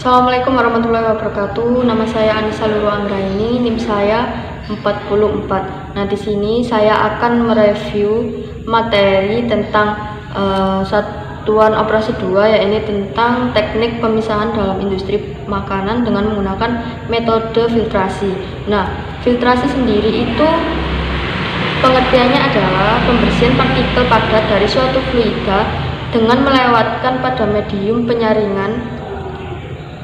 Assalamualaikum warahmatullahi wabarakatuh. Nama saya Anissa Lulu Anggraini, NIM saya 44. Nah, di sini saya akan mereview materi tentang satuan operasi 2, yaitu tentang teknik pemisahan dalam industri makanan dengan menggunakan metode filtrasi. Nah, filtrasi sendiri itu pengertiannya adalah pembersihan partikel padat dari suatu fluida dengan melewatkan pada medium penyaringan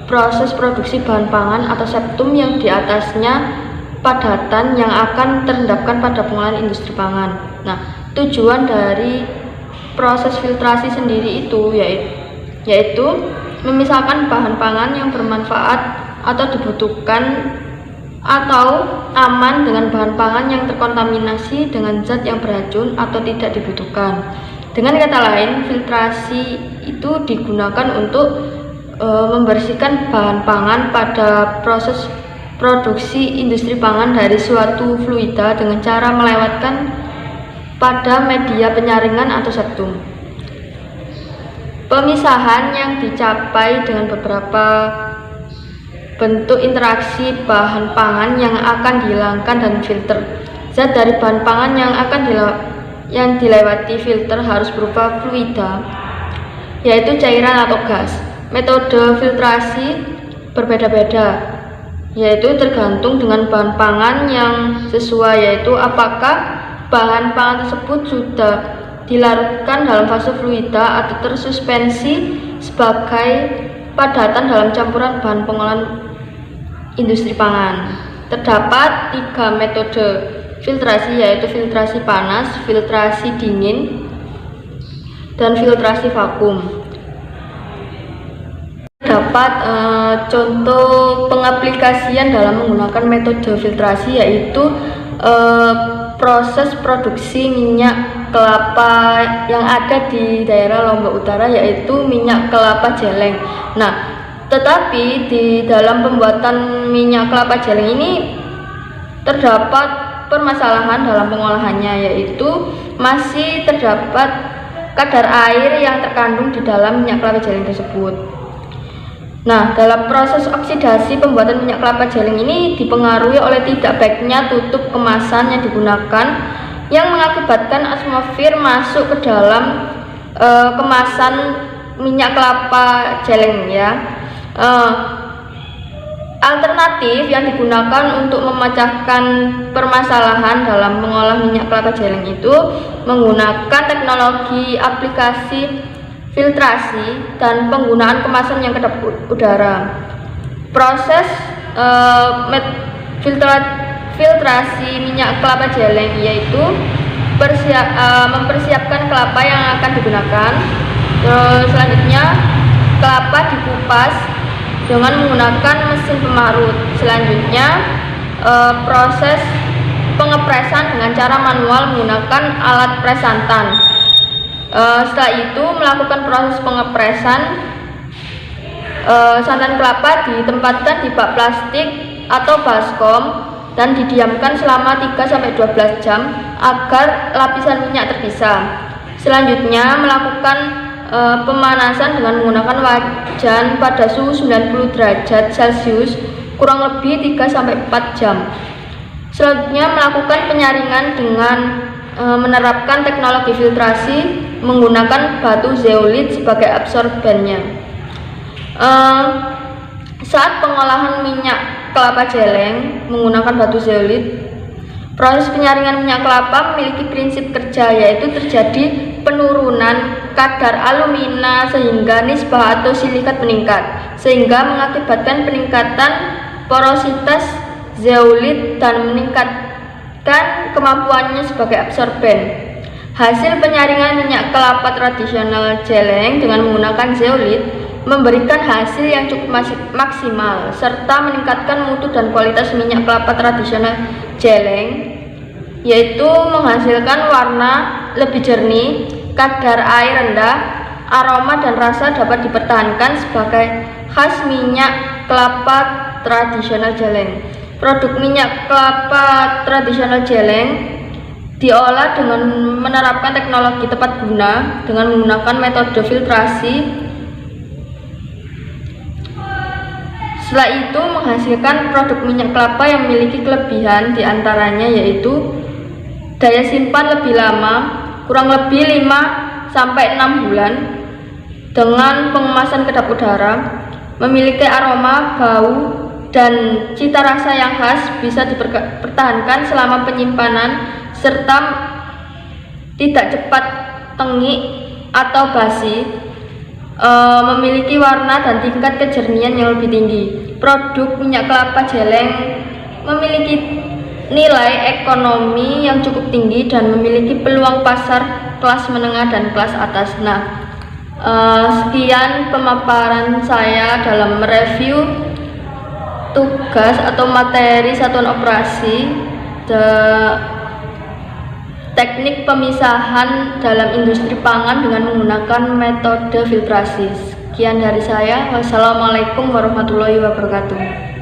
proses produksi bahan pangan atau septum yang di atasnya padatan yang akan terendapkan pada pengolahan industri pangan. Nah, tujuan dari proses filtrasi sendiri itu yaitu memisahkan bahan pangan yang bermanfaat atau dibutuhkan atau aman dengan bahan pangan yang terkontaminasi dengan zat yang beracun atau tidak dibutuhkan. Dengan kata lain, filtrasi itu digunakan untuk membersihkan bahan pangan pada proses produksi industri pangan dari suatu fluida dengan cara melewatkan pada media penyaringan atau septum. Pemisahan yang dicapai dengan beberapa bentuk interaksi bahan pangan yang akan dihilangkan dan filter. Zat dari bahan pangan yang dilewati filter harus berupa fluida, yaitu cairan atau gas. Metode filtrasi berbeda-beda, yaitu tergantung dengan bahan pangan yang sesuai, yaitu apakah bahan pangan tersebut sudah dilarutkan dalam fase fluida atau tersuspensi sebagai padatan dalam campuran bahan pengolahan industri pangan. Terdapat 3 metode filtrasi, yaitu filtrasi panas, filtrasi dingin, dan filtrasi vakum. Dapat contoh pengaplikasian dalam menggunakan metode filtrasi, yaitu proses produksi minyak kelapa yang ada di daerah Lombok Utara, yaitu minyak kelapa jeleng. Nah, tetapi di dalam pembuatan minyak kelapa jeleng ini terdapat permasalahan dalam pengolahannya, yaitu masih terdapat kadar air yang terkandung di dalam minyak kelapa jeleng tersebut. Nah, dalam proses oksidasi pembuatan minyak kelapa jeleng ini dipengaruhi oleh tidak baiknya tutup kemasan yang digunakan, yang mengakibatkan atmosfer masuk ke dalam kemasan minyak kelapa jeleng ya. Alternatif yang digunakan untuk memecahkan permasalahan dalam mengolah minyak kelapa jeleng itu menggunakan teknologi aplikasi filtrasi dan penggunaan kemasan yang kedap udara. Proses filtrasi minyak kelapa jeleng yaitu mempersiapkan kelapa yang akan digunakan. Selanjutnya, kelapa dikupas dengan menggunakan mesin pemarut. Selanjutnya, proses pengepresan dengan cara manual menggunakan alat pres santan. Setelah itu melakukan proses pengepresan, santan kelapa ditempatkan di bak plastik atau baskom dan didiamkan selama 3-12 jam agar lapisan minyak terpisah. Selanjutnya melakukan pemanasan dengan menggunakan wajan pada suhu 90 derajat Celcius kurang lebih 3-4 jam. Selanjutnya melakukan penyaringan dengan menerapkan teknologi filtrasi menggunakan batu zeolit sebagai absorbennya. Saat pengolahan minyak kelapa jeleng menggunakan batu zeolit, proses penyaringan minyak kelapa memiliki prinsip kerja, yaitu terjadi penurunan kadar alumina sehingga nisbah atau silikat meningkat, sehingga mengakibatkan peningkatan porositas zeolit dan meningkatkan kemampuannya sebagai absorben. Hasil penyaringan minyak kelapa tradisional jeleng dengan menggunakan zeolit memberikan hasil yang cukup maksimal serta meningkatkan mutu dan kualitas minyak kelapa tradisional jeleng, yaitu menghasilkan warna lebih jernih, kadar air rendah, aroma dan rasa dapat dipertahankan sebagai khas minyak kelapa tradisional jeleng. Produk minyak kelapa tradisional jeleng diolah dengan menerapkan teknologi tepat guna dengan menggunakan metode filtrasi Setelah itu menghasilkan produk minyak kelapa yang memiliki kelebihan diantaranya yaitu daya simpan lebih lama, kurang lebih 5-6 bulan, dengan pengemasan kedap udara, memiliki aroma, bau, dan cita rasa yang khas, bisa dipertahankan selama penyimpanan, serta tidak cepat tengik atau basi, memiliki warna dan tingkat kejernihan yang lebih tinggi. Produk minyak kelapa jeleng memiliki nilai ekonomi yang cukup tinggi dan memiliki peluang pasar kelas menengah dan kelas atas. Nah, sekian pemaparan saya dalam mereview tugas atau materi satuan operasi teknik pemisahan dalam industri pangan dengan menggunakan metode filtrasi. Sekian dari saya. Wassalamualaikum warahmatullahi wabarakatuh.